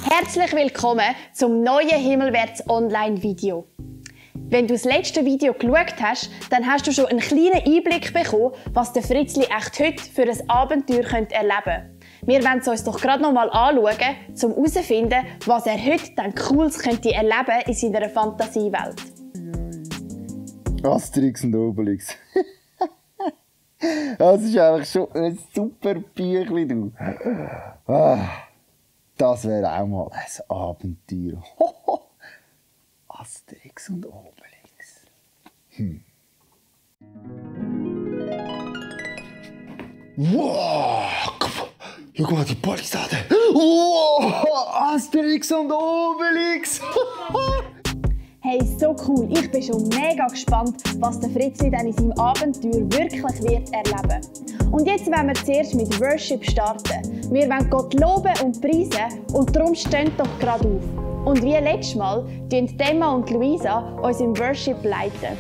Herzlich willkommen zum neuen Himmelwärts Online-Video. Wenn du das letzte Video geschaut hast, dann hast du schon einen kleinen Einblick bekommen, was der Fritzli echt heute für ein Abenteuer erleben könnte. Wir wollen es uns doch gerade noch mal anschauen, um herauszufinden, was er heute dann Cooles könnte erleben in seiner Fantasiewelt. Asterix und Obelix. Das ist einfach schon ein super Büchlein, du. Das wäre auch mal ein Abenteuer. Asterix und Obelix. Wow! Schau mal, die Palisade. Wow! Asterix und Obelix. Hey, so cool! Ich bin schon mega gespannt, was der Fritzli dann in seinem Abenteuer wirklich wird erleben. Und jetzt wollen wir zuerst mit Worship starten. Wir wollen Gott loben und preisen und darum stehen doch gerade auf. Und wie letztes Mal leiten Emma und Luisa uns im Worship leiten.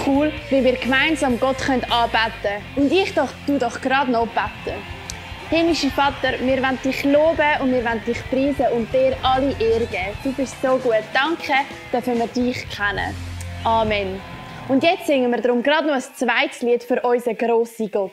Cool, wie wir gemeinsam Gott anbeten können. Und ich tu doch gerade noch beten. Himmlischer Vater, wir wollen dich loben und wir wollen dich preisen und dir alle Ehre geben. Du bist so gut. Danke, dürfen wir dich kennen. Amen. Und jetzt singen wir darum gerade noch ein zweites Lied für unseren grossen Gott.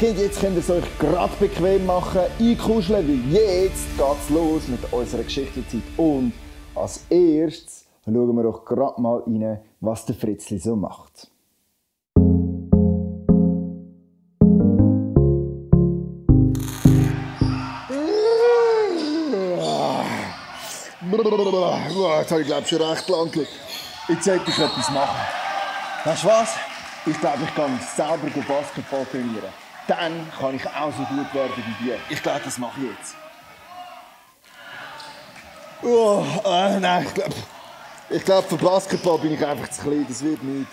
Kinder, jetzt könnt ihr es euch gerade bequem machen, einkuscheln, weil jetzt geht's los mit unserer Geschichtenzeit. Und als erstes schauen wir doch gerade mal rein, was der Fritzli so macht. Jetzt habe ich glaube schon recht lang geschaut. Jetzt sollte ich etwas machen. Weißt du was? Ich glaube, ich kann selber Basketball trainieren. Dann kann ich auch so gut werden wie die. Ich glaube, das mache ich jetzt. Nein, ich glaube, für Basketball bin ich einfach zu klein. Das wird nicht.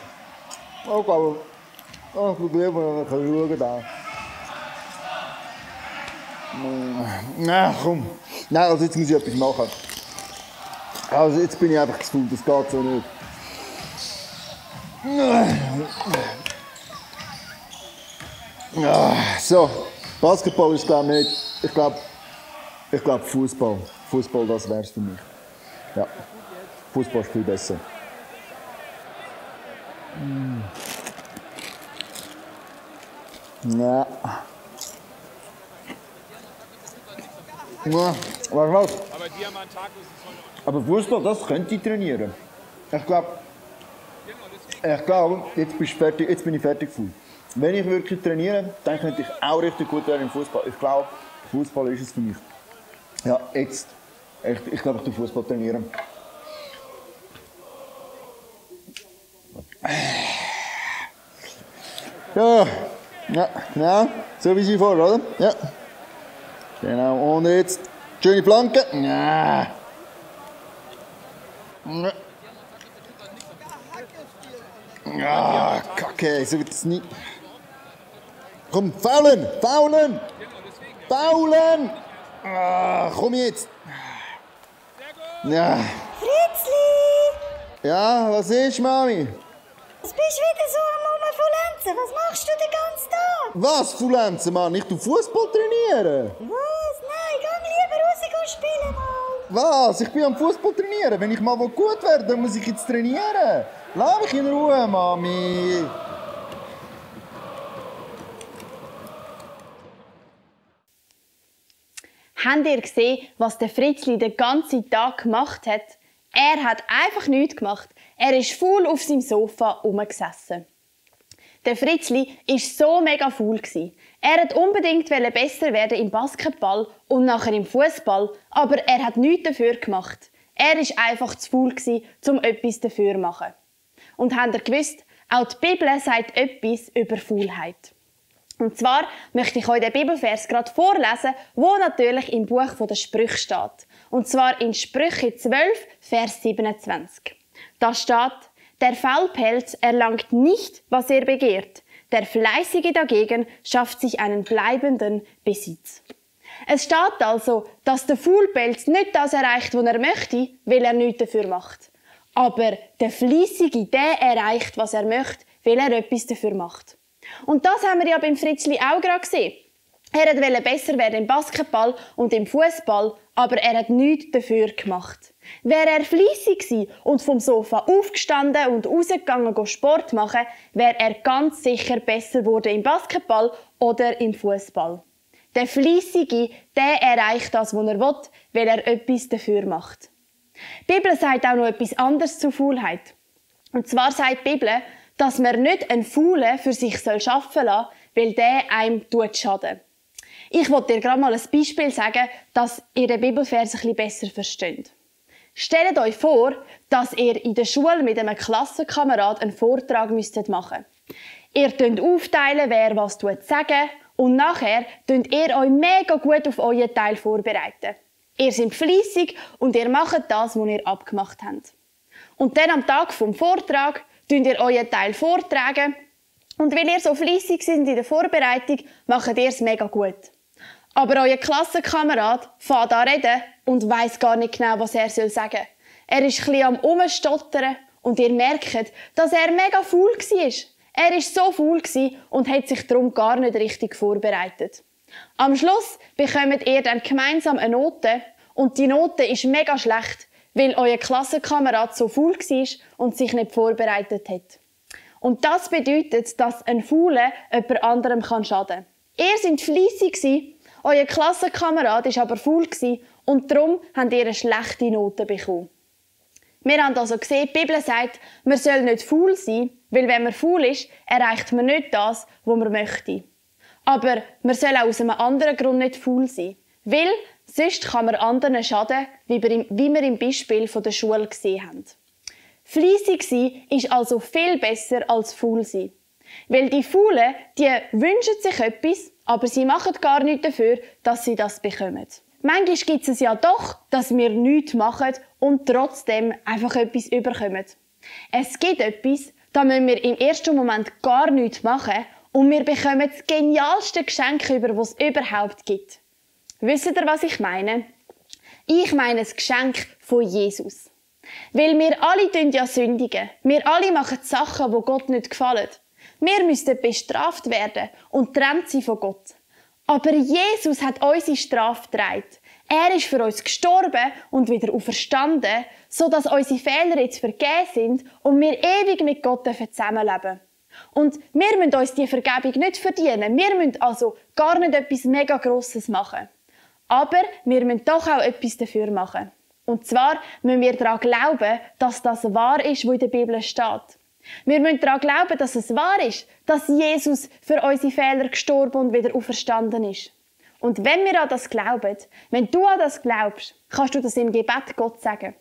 Aber probieren wir, dann kann ich schauen. Nein, komm. Nein, also jetzt muss ich etwas machen. Also jetzt bin ich einfach zu faul, das geht so nicht. So, Basketball ist glaube ich nicht. Ich glaube Fußball. Fußball, das wär's für mich. Ja, Fußball ist viel besser. Ja. Was? Aber Fußball, das könnte ich trainieren. Ich glaube, jetzt bin ich fertig gefühlt. Wenn ich wirklich trainiere, dann könnte ich auch richtig gut werden im Fußball. Ich glaube, Fußball ist es für mich. Ja, jetzt. Ich glaube, ich tue Fußball trainieren. Ja, genau. So wie sie vor, oder? Ja. Genau. Und jetzt schöne Flanke. Ja. Ah, Kacke, so wird es nicht. Komm, faulen! Ah, komm jetzt! Ja. Fritzli! Ja, was ist, Mami? Was bist du wieder so am Rumfaulenzen? Was machst du den ganzen Tag? Was, Fulenzen, Mann? Ich tu Fußball trainieren. Was? Nein, geh lieber raus spielen mal. Was? Ich bin am Fußball trainieren. Wenn ich mal gut werde, dann muss ich jetzt trainieren. Lass mich in Ruhe, Mami. Habt ihr gesehen, was der Fritzli den ganzen Tag gemacht hat? Er hat einfach nichts gemacht. Er ist faul auf seinem Sofa rumgesessen. Der Fritzli war so mega faul. Er wollte unbedingt besser werden im Basketball und nachher im Fußball, aber er hat nichts dafür gemacht. Er war einfach zu faul, um etwas dafür zu machen. Und habt ihr gewusst, auch die Bibel sagt etwas über Faulheit. Und zwar möchte ich euch den Bibelvers gerade vorlesen, wo natürlich im Buch der Sprüche steht. Und zwar in Sprüche 12, Vers 27. Da steht: Der Faulpelz erlangt nicht, was er begehrt. Der Fleißige dagegen schafft sich einen bleibenden Besitz. Es steht also, dass der Faulpelz nicht das erreicht, was er möchte, weil er nichts dafür macht. Aber der Fleissige, der erreicht, was er möchte, weil er etwas dafür macht. Und das haben wir ja beim Fritzli auch gerade gesehen. Er wollte besser werden im Basketball und im Fußball, aber er hat nichts dafür gemacht. Wäre er fleissig gewesen und vom Sofa aufgestanden und rausgegangen Sport machen, wäre er ganz sicher besser geworden im Basketball oder im Fußball. Der Fleissige, der erreicht das, was er will, weil er etwas dafür macht. Die Bibel sagt auch noch etwas anderes zur Faulheit. Und zwar sagt die Bibel, dass man nicht einen Faulen für sich arbeiten lassen, weil der einem schaden. Ich wollte dir gerade mal ein Beispiel sagen, dass ihr den Bibelvers ein bisschen besser versteht. Stellt euch vor, dass ihr in der Schule mit einem Klassenkamerad einen Vortrag machen müsstet. Ihr könnt aufteilen, wer was sagen, und nachher könnt ihr euch mega gut auf euren Teil vorbereiten. Ihr seid fleissig und ihr macht das, was ihr abgemacht habt. Und dann am Tag vom Vortrag könnt ihr euren Teil vortragen. Und weil ihr so fleissig seid in der Vorbereitung, macht ihr es mega gut. Aber euer Klassenkamerad fährt an reden und weiss gar nicht genau, was er sagen soll. Er ist ein bisschen am Umstottern und ihr merkt, dass er mega faul war. Er war so faul und hat sich darum gar nicht richtig vorbereitet. Am Schluss bekommt ihr dann gemeinsam eine Note und die Note ist mega schlecht, weil euer Klassenkamerad so faul war und sich nicht vorbereitet hat. Und das bedeutet, dass ein Fauler jemand anderem schaden kann. Ihr seid fleissig, euer Klassenkamerad war aber faul und darum habt ihr eine schlechte Note bekommen. Wir haben also gesehen, die Bibel sagt, man soll nicht faul sein, weil wenn man faul ist, erreicht man nicht das, was man möchte. Aber man soll auch aus einem anderen Grund nicht faul sein, weil sonst kann man anderen schaden, wie wir im Beispiel von der Schule gesehen haben. Fleissig sein ist also viel besser als faul sein. Weil die Faulen, die wünschen sich etwas, aber sie machen gar nichts dafür, dass sie das bekommen. Manchmal gibt es ja doch, dass wir nichts machen und trotzdem einfach etwas überkommen. Es gibt etwas, da müssen wir im ersten Moment gar nichts machen und wir bekommen das genialste Geschenk über, das es überhaupt gibt. Wisst ihr, was ich meine? Ich meine das Geschenk von Jesus. Weil wir alle ja sündigen. Wir alle machen Sachen, die Gott nicht gefallen. Wir müssten bestraft werden und getrennt sein von Gott. Aber Jesus hat unsere Strafe getragen. Er ist für uns gestorben und wieder auferstanden, sodass unsere Fehler jetzt vergeben sind und wir ewig mit Gott zusammenleben. Und wir müssen uns diese Vergebung nicht verdienen. Wir müssen also gar nicht etwas mega Grosses machen. Aber wir müssen doch auch etwas dafür machen. Und zwar müssen wir daran glauben, dass das wahr ist, was in der Bibel steht. Wir müssen daran glauben, dass es wahr ist, dass Jesus für unsere Fehler gestorben und wieder auferstanden ist. Und wenn wir an das glauben, wenn du an das glaubst, kannst du das im Gebet Gott sagen.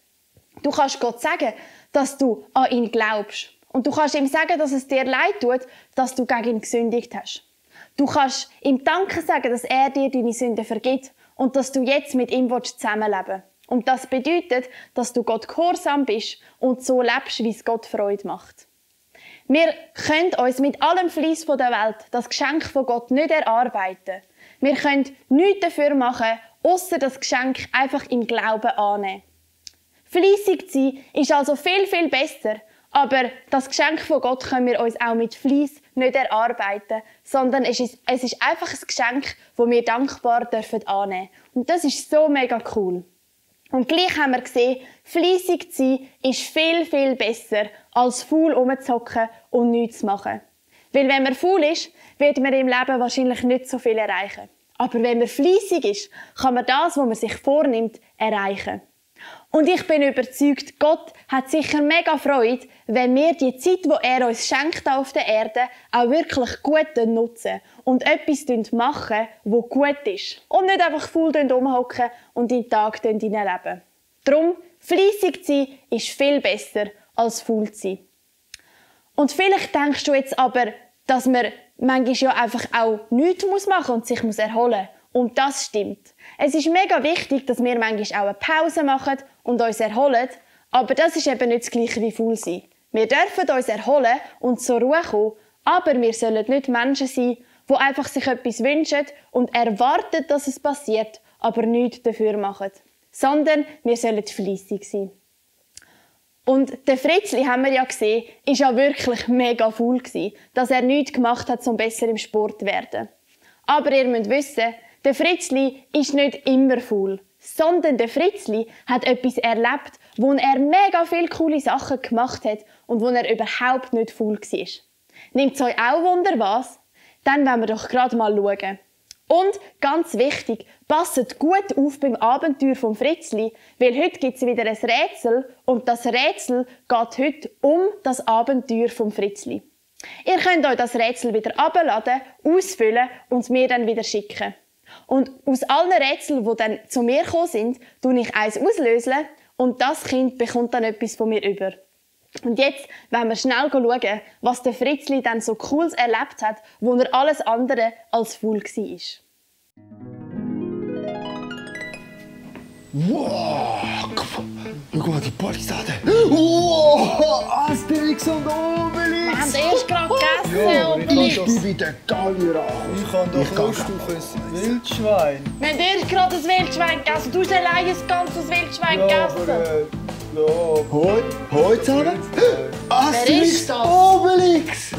Du kannst Gott sagen, dass du an ihn glaubst. Und du kannst ihm sagen, dass es dir leid tut, dass du gegen ihn gesündigt hast. Du kannst ihm Danke sagen, dass er dir deine Sünden vergibt und dass du jetzt mit ihm zusammenleben willst. Und das bedeutet, dass du Gott gehorsam bist und so lebst, wie es Gott Freude macht. Wir können uns mit allem Fleiss der Welt das Geschenk von Gott nicht erarbeiten. Wir können nichts dafür machen, ausser das Geschenk einfach im Glauben annehmen. Fleissig zu sein ist also viel, viel besser, aber das Geschenk von Gott können wir uns auch mit Fleiss nicht erarbeiten, sondern es ist einfach ein Geschenk, das wir dankbar annehmen dürfen. Und das ist so mega cool. Und gleich haben wir gesehen, fleissig zu sein ist viel, viel besser, als faul rumzuhocken und nichts zu machen. Weil wenn man faul ist, wird man im Leben wahrscheinlich nicht so viel erreichen. Aber wenn man fleissig ist, kann man das, was man sich vornimmt, erreichen. Und ich bin überzeugt, Gott hat sicher mega Freude, wenn wir die Zeit, die er uns schenkt auf der Erde, auch wirklich gut nutzen und etwas machen, das gut ist. Und nicht einfach faul rumhocken und in den Tag hineinleben. Darum, fleissig zu sein, ist viel besser als faul zu sein. Und vielleicht denkst du jetzt aber, dass man manchmal ja einfach auch nichts machen und sich erholen muss. Und das stimmt. Es ist mega wichtig, dass wir manchmal auch eine Pause machen und uns erholen, aber das ist eben nicht das Gleiche wie faul sein. Wir dürfen uns erholen und zur Ruhe kommen, aber wir sollen nicht Menschen sein, die einfach sich etwas wünschen und erwarten, dass es passiert, aber nichts dafür machen. Sondern wir sollen fleissig sein. Und der Fritzli, haben wir ja gesehen, ist ja wirklich mega faul gewesen, dass er nichts gemacht hat, um besser im Sport zu werden. Aber ihr müsst wissen, der Fritzli ist nicht immer faul, sondern der Fritzli hat etwas erlebt, wo er mega viele coole Sachen gemacht hat und wo er überhaupt nicht faul war. Nimmt es euch auch Wunder was? Dann wollen wir doch gerade mal schauen. Und ganz wichtig, passet gut auf beim Abenteuer vom Fritzli, weil heute gibt es wieder ein Rätsel und das Rätsel geht heute um das Abenteuer vom Fritzli. Ihr könnt euch das Rätsel wieder abladen, ausfüllen und mir dann wieder schicken. Und aus allen Rätseln, die dann zu mir gekommen sind, tue ich eins auslösen und das Kind bekommt dann etwas von mir über. Und jetzt wollen wir schnell schauen, was der Fritzli dann so Cooles erlebt hat, wo er alles andere als faul war. Wow, schau mal die Palisade. Wow, Asterix und Obelix. Wir haben erst gerade gegessen. Ich bin bei den Gallier angekommen. Ich habe doch Lust auf ein Wildschwein. Wir haben erst gerade ein Wildschwein gegessen. Du hast allein ein ganzes Wildschwein gegessen. Hoi zusammen. Asterix ist das? Obelix.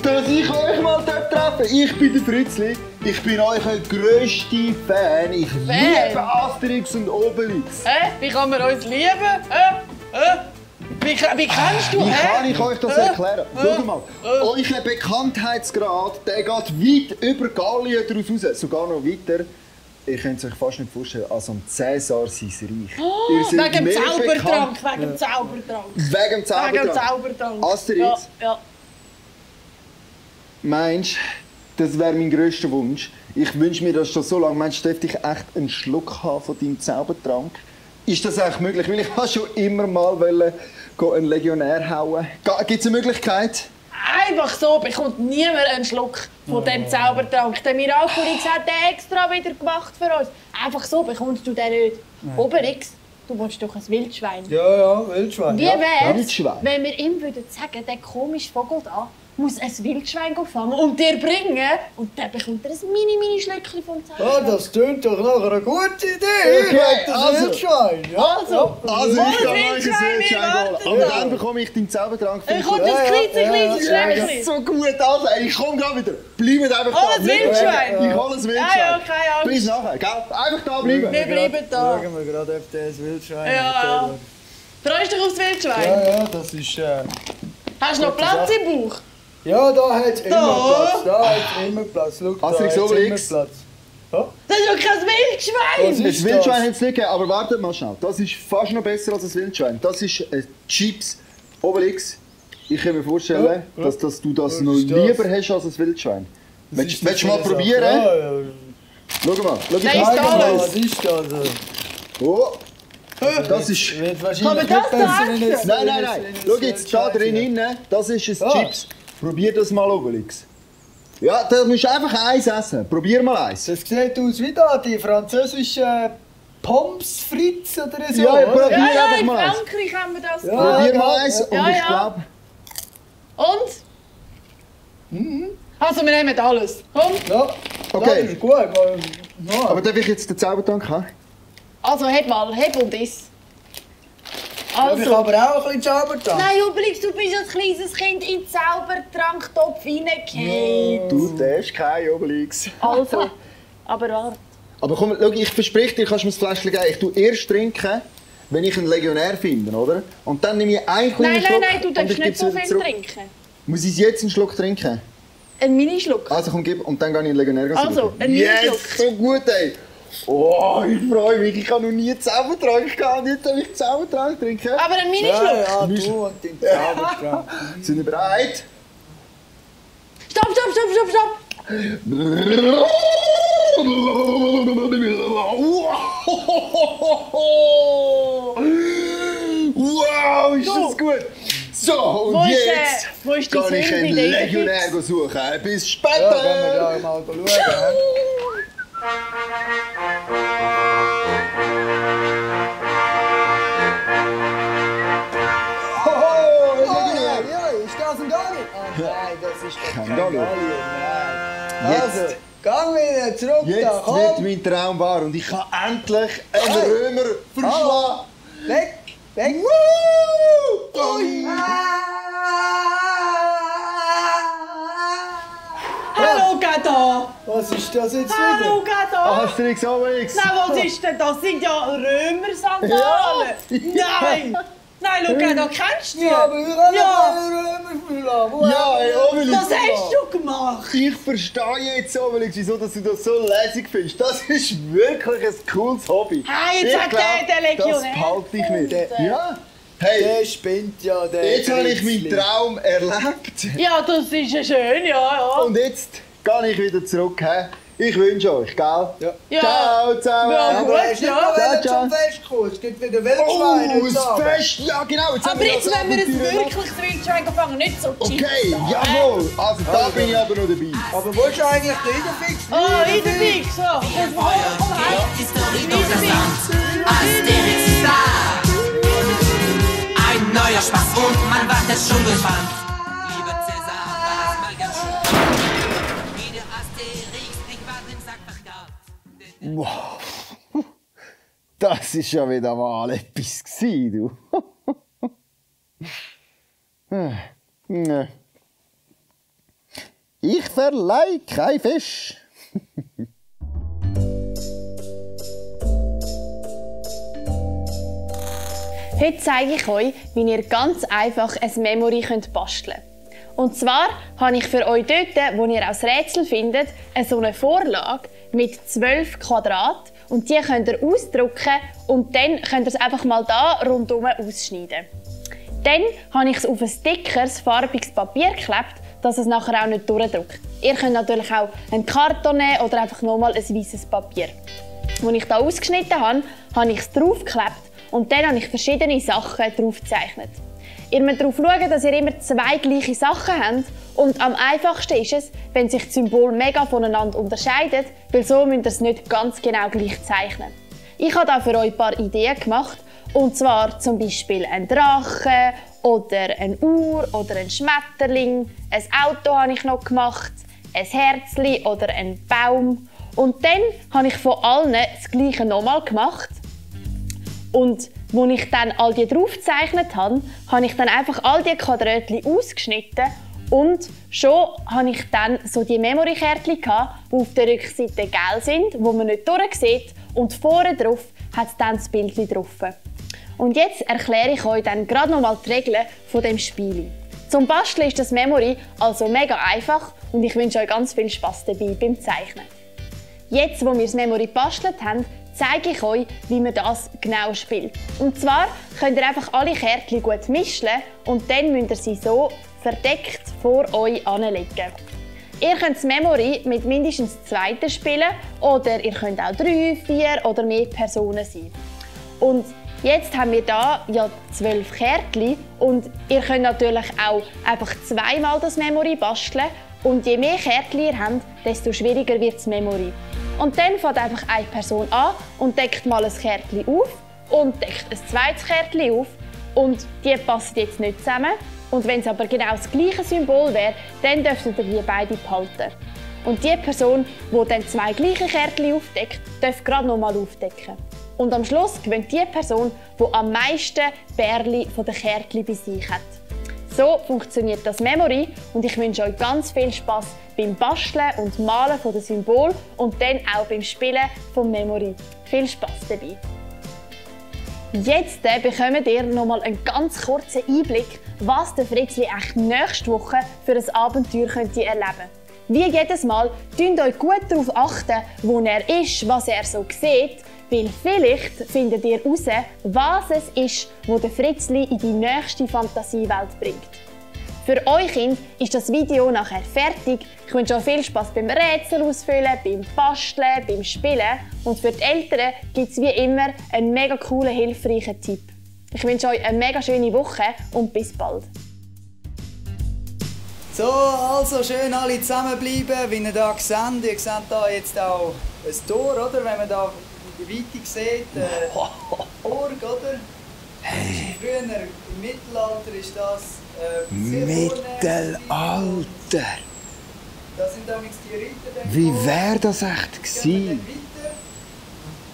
Dass ich euch mal treffe. Ich bin der Fritzli. Ich bin euer grösster Fan. Ich liebe Asterix und Obelix. Wie kann man uns lieben? Wie Wie kannst du? Wie kann ich euch das erklären? Schaut mal, euer Bekanntheitsgrad, der geht weit über Gallien draus raus. Sogar noch weiter. Ihr könnt es euch fast nicht vorstellen, als am Cäsar sein Reich. Ihr seid Wegen dem mehr Zaubertrank, bekannt- wegen dem Zaubertrank. Wegen dem Zaubertrank. Wegen dem Zaubertrank. Asterix, Ja. meinst du, das wäre mein grösster Wunsch? Ich wünsche mir das schon so lange. Meinst du, dürfte ich echt einen Schluck haben von deinem Zaubertrank? Ist das eigentlich möglich? Weil ich wollte schon immer mal einen Legionär hauen. Gibt es eine Möglichkeit? Einfach so bekommt niemand einen Schluck von dem Zaubertrank. Der Miraculix hat den extra wieder gemacht für uns. Einfach so bekommst du den nicht. Obelix, du willst doch ein Wildschwein. Ja, Wildschwein. Wie ja. wär's, Wildschwein. wenn wir ihm würden sagen, der komische Vogel da muss ein Wildschwein fangen und dir bringen und dann bekommt er ein Mini-Schlückchen vom Ja, Zaubertrank. das klingt doch nach einer guten Idee. Okay, Das also. Wildschwein. Ja. Also, Also, ich kann euch ein Wildschwein, Wildschwein wir holen. warten Aber da. dann bekomme ich deinen Zaubertrank für Ich komme das kleines Schläppchen. so gut. Also, ich komme gerade wieder. Bleibt einfach Hol da. ein Wildschwein. Ich hole ein Wildschwein. Ja, keine Angst. Bis nachher, gell? Einfach da bleiben. Wir bleiben da. Schauen wir gerade, ob der ein Wildschwein Ja. hat. Freust du dich aufs Wildschwein? Ja, das ist... Hast du noch Platz im Bauch? Ja, da hat es immer Platz. Da hat es immer Platz. Schau, da Asterix, hat's immer Obelix. Platz. Das ist doch kein Wildschwein! Was ist Ein Wildschwein das? hat es nicht gegeben, aber wartet mal schnell. Das ist fast noch besser als ein Wildschwein. Das ist ein Chips. Obelix, ich kann mir vorstellen, Ja. dass du das Was noch ist das? lieber hast als ein Wildschwein. Willst du mal probieren? Ja, ja. Schau mal. Schau, ich Nein, zeige ist mal. alles. Was ist das? Oh. Das ist... Wird Kann man wahrscheinlich das nicht besser, da wenn es- Nein, wenn nein, es- nein. wenn es Schau jetzt da Wildschwein drin, ist. rein, das ist ein Ah. Chips. Probier das mal, Obelix. Ja, da musst du einfach eins essen. Probier mal eins. Das sieht aus wie da, die französischen Pommes frites oder so. Ja, oder? probier Ja, einfach in mal eins. Frankreich haben wir das. Ja. Probier mal ja, eins ja. und Ja, ich ja. glaube... Und? Also, wir nehmen alles. Komm. Ja, Okay. das ist gut. weil- Ja. Aber darf ich jetzt den Zaubertrank haben? Also, heb und iss. Aber ich Also. aber auch ein bisschen Zaubertrank. Nein, Obelix, du bist als kleines Kind in den Zaubertranktopf reingefallen. Du darfst kein Obelix. Also. Aber warte. Aber komm, schau, ich verspreche dir, kannst du mir das Fläschchen geben. Ich tue erst trinken, wenn ich einen Legionär finde, oder? Und dann nehme ich einen kleinen Schluck Nein, du und darfst ich nicht gebe es so wieder viel zurück. trinken. Muss ich jetzt einen Schluck trinken? Ein Minischluck. Also komm, gib und dann gehe ich einen Legionär Also, suchen. ein Yes, Minischluck. so gut, ey. Oh, ich freue mich. Ich habe noch nie Zaubertrank gehabt. Jetzt darf ich Zaubertrank trinken. Aber ein Ja, Minischluck. ja, du und dein Zaubertrank. Sind wir bereit? Stopp. Wow, ist das gut. So, und Wo ist, jetzt wo ist die kann ich Sünde, einen der Legionär Idefix? suchen. Bis Ja, später. wenn wir da mal schauen. hä? Hoho, Oh, Legionär. ja, ist das ein Galli? Oh nein, das ist doch Kein kein Galli. Galli. Nein. Jetzt. Also, gang wieder zurück da, Jetzt komm. wird mein Traum wahr und ich kann endlich einen Hey. Römer verschlagen. Weg, weg. Ui. Hallo, Gada. Was ist das jetzt Hallo, wieder? Gada. Asterix, Obelix. Nein, was ist denn das? Sind ja Römer-Sandalen. Ja. Nein. Nein, schau, Gada, kennst du die? Ja, aber wir haben Ja. einen Römer verlassen. Wo Ja, haben wir ey, den Obelix. Was hast du gemacht? Ich verstehe jetzt, Obelix, wieso dass du das so lässig findest. Das ist wirklich ein cooles Hobby. Hey, jetzt Ich hat glaub, der Legionär Das behalte ich mit. gefunden. Ja. Hey, Der spinnt ja, der jetzt habe ich meinen Fritzli. Traum erlebt. Ja, das ist ja schön, ja. Und jetzt gehe ich wieder zurück. He? Ich wünsche euch, gell? Ja. Ja. Ciao zusammen. Ja, Aber er ist nicht Ja. noch wieder Ciao, zum Fest gekommen. Es gibt wieder Wildschweine Oh, heute das Abend. Fest! Ja, genau. Jetzt haben Aber wir jetzt, das wenn wir ein Abenteuer erlebt. wirkliches Wildschwein fangen, nicht so cheap. Okay, jawohl. Also da bin ich aber noch dabei. Aber wo ist eigentlich der Idefix? Oh, Idefix, so. Das war, komm her. Idefix. Asterix ist da. Ein neuer Spaß und man wartet schon gespannt. Lieber Cäsar, war das mal ganz schön. Wie der Asterix dich war den Sack verkauft. Wow. Das ist ja wieder mal etwas gewesen, du. Ich verleih kein Fisch. Heute zeige ich euch, wie ihr ganz einfach ein Memory basteln könnt. Und zwar habe ich für euch dort, wo ihr als Rätsel findet, so eine Vorlage mit 12 Quadraten. Und die könnt ihr ausdrucken und dann könnt ihr es einfach mal da rundherum ausschneiden. Dann habe ich es auf ein dickeres, farbiges Papier geklebt, dass es nachher auch nicht durchdruckt. Ihr könnt natürlich auch einen Karton nehmen oder einfach nochmal ein weißes Papier. Als ich hier ausgeschnitten habe, habe ich es draufgeklebt und dann habe ich verschiedene Sachen drauf gezeichnet. Ihr müsst darauf schauen, dass ihr immer 2 gleiche Sachen habt und am einfachsten ist es, wenn sich die Symbole mega voneinander unterscheiden, weil so müsst ihr es nicht ganz genau gleich zeichnen. Ich habe da für euch ein paar Ideen gemacht, und zwar zum Beispiel ein Drache oder eine Uhr oder ein Schmetterling, ein Auto habe ich noch gemacht, ein Herzli oder ein Baum. Und dann habe ich von allen das Gleiche nochmal gemacht. Und als ich dann all die drauf gezeichnet habe, habe ich dann einfach all die Quadratchen ausgeschnitten und schon habe ich dann so die Memory-Kärtchen gehabt, die auf der Rückseite gelb sind, wo man nicht durchsieht, und vorne drauf hat es dann das Bild drauf. Und jetzt erkläre ich euch dann gerade nochmal die Regeln von dem Spiel. Zum Basteln ist das Memory also mega einfach und ich wünsche euch ganz viel Spaß dabei beim Zeichnen. Jetzt, wo wir das Memory gebastelt haben, zeige ich euch, wie man das genau spielt. Und zwar könnt ihr einfach alle Kärtchen gut mischen und dann müsst ihr sie so verdeckt vor euch anlegen. Ihr könnt das Memory mit mindestens 2 spielen oder ihr könnt auch 3, 4 oder mehr Personen sein. Und jetzt haben wir hier ja 12 Kärtchen und ihr könnt natürlich auch einfach 2-mal das Memory basteln und je mehr Kärtchen ihr habt, desto schwieriger wird das Memory. Und dann fängt einfach eine Person an und deckt mal ein Kärtchen auf und deckt ein zweites Kärtchen auf und die passen jetzt nicht zusammen. Und wenn es aber genau das gleiche Symbol wäre, dann dürftet ihr die beide behalten. Und die Person, die dann 2 gleiche Kärtchen aufdeckt, darf gerade nochmal aufdecken. Und am Schluss gewinnt die Person, die am meisten Bärli von den Kärtchen bei sich hat. So funktioniert das Memory und ich wünsche euch ganz viel Spaß beim Basteln und Malen von den Symbolen und dann auch beim Spielen vom Memory. Viel Spaß dabei! Jetzt bekommt ihr nochmal einen ganz kurzen Einblick, was der Fritzli echt nächste Woche für ein Abenteuer erleben könnte. Wie jedes Mal, achtet euch gut darauf achten, wo er ist, was er so sieht, weil vielleicht findet ihr heraus, was es ist, was der Fritzli in die nächste Fantasiewelt bringt. Für euch Kinder ist das Video nachher fertig. Ich wünsche euch viel Spaß beim Rätsel ausfüllen, beim Basteln, beim Spielen. Und für die Eltern gibt es wie immer einen mega coolen, hilfreichen Tipp. Ich wünsche euch eine mega schöne Woche und bis bald. So, also schön alle zusammenbleiben, wie ihr hier seht. Ihr seht hier jetzt auch ein Tor, oder? Wenn man da in der Weite sieht, Burg, oder? Hey. Früher, im Mittelalter ist das Mittelalter! Da sind damals die Ritter. Wie wäre das echt gewesen,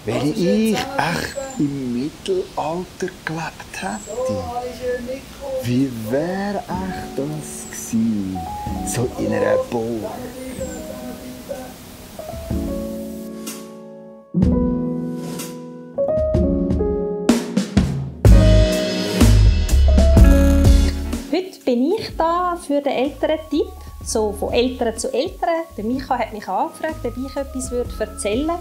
wenn ich echt im Mittelalter gelebt hätte? So, alle schön mitkommen. Wie wäre echt das gewesen, so in einer Burg? Heute bin ich da für den Eltern-Tipp, so von Eltern zu Eltern. Der Micha hat mich angefragt, ob ich etwas erzählen würde,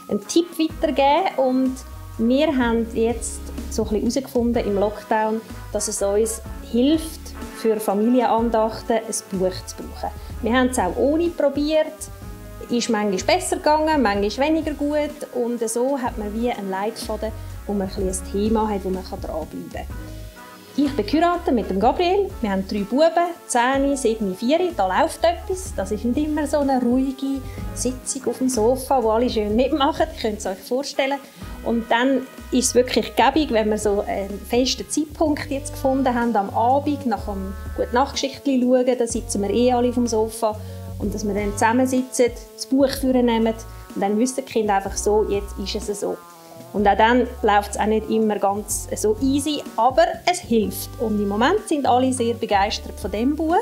einen Tipp weitergeben. Und wir haben jetzt so ein bisschen herausgefunden im Lockdown, dass es uns hilft, für Familienandachten ein Buch zu brauchen. Wir haben es auch ohne probiert. Ist manchmal besser gegangen, manchmal weniger gut. Und so hat man wie einen Leitfaden, wo man ein Thema hat, wo man dranbleiben kann. Ich bin geheiratet mit dem Gabriel. Wir haben 3 Buben, 10, 7, 4. Da läuft etwas. Das ist nicht immer so eine ruhige Sitzung auf dem Sofa, wo alle schön mitmachen. Ihr könnt es euch vorstellen. Und dann ist es wirklich gäbig, wenn wir so einen festen Zeitpunkt jetzt gefunden haben, am Abend, nach einem Gute-Nacht-Geschichtchen schauen. Da sitzen wir alle vom Sofa. Und dass wir dann zusammensitzen, das Buch vornehmen. Und dann wissen die Kinder einfach so, jetzt ist es so. Und auch dann läuft es auch nicht immer ganz so easy, aber es hilft. Und im Moment sind alle sehr begeistert von dem Buch.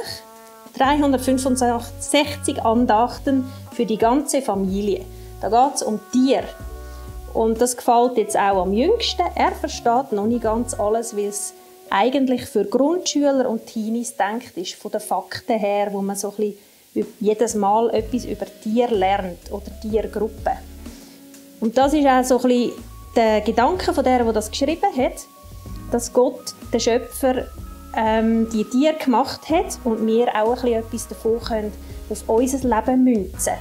365 Andachten für die ganze Familie. Da geht es um Tiere. Und das gefällt jetzt auch am Jüngsten. Er versteht noch nicht ganz alles, weil es eigentlich für Grundschüler und Teenies gedacht ist, von den Fakten her, wo man so ein bisschen jedes Mal etwas über Tiere lernt oder Tiergruppen. Und das ist auch so ein bisschen der Gedanke von der das geschrieben hat, dass Gott, der Schöpfer, die Tiere gemacht hat und wir auch ein bisschen etwas davon können auf unser Leben münzen.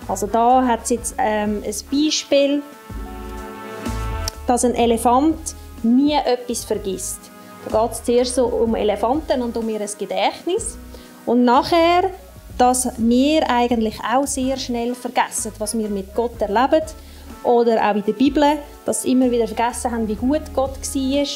Also da hat es jetzt ein Beispiel, dass ein Elefant nie etwas vergisst. Da geht es zuerst so um Elefanten und um ihr Gedächtnis. Und nachher, dass wir eigentlich auch sehr schnell vergessen, was wir mit Gott erleben. Oder auch in der Bibel, dass wir immer wieder vergessen haben, wie gut Gott war.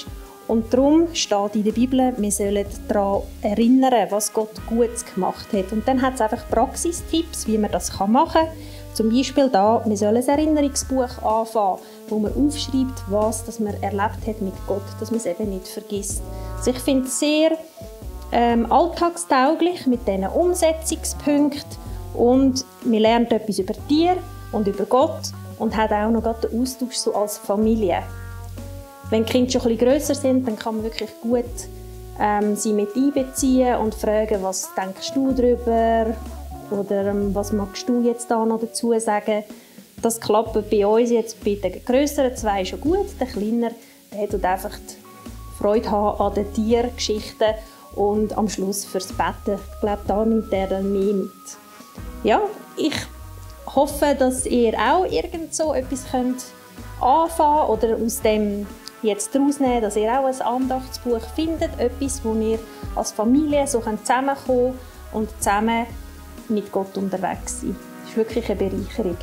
Und darum steht in der Bibel, wir sollen daran erinnern, was Gott Gutes gemacht hat. Und dann hat es einfach Praxistipps, wie man das machen kann. Zum Beispiel da, wir sollen ein Erinnerungsbuch anfangen, wo man aufschreibt, was man erlebt hat mit Gott, dass man es eben nicht vergisst. Also ich finde es sehr alltagstauglich mit diesen Umsetzungspunkten und man lernt etwas über Tiere und über Gott und hat auch noch den Austausch so als Familie. Wenn die Kinder schon ein bisschen grösser sind, dann kann man wirklich gut sie mit einbeziehen und fragen, was denkst du darüber oder was magst du jetzt da noch dazu sagen. Das klappt bei uns jetzt bei den grösseren zwei schon gut. Der Kleiner, der tut einfach Freude haben an den Tiergeschichten und am Schluss fürs Betten. Ich glaube, da nimmt er dann mehr mit. Ja, ich hoffe, dass ihr auch irgend so etwas könnt anfangen oder aus dem jetzt daraus nehmen, dass ihr auch ein Andachtsbuch findet, etwas, wo ihr als Familie so zusammenkommen und zusammen mit Gott unterwegs sein. Das ist wirklich eine Bereicherung.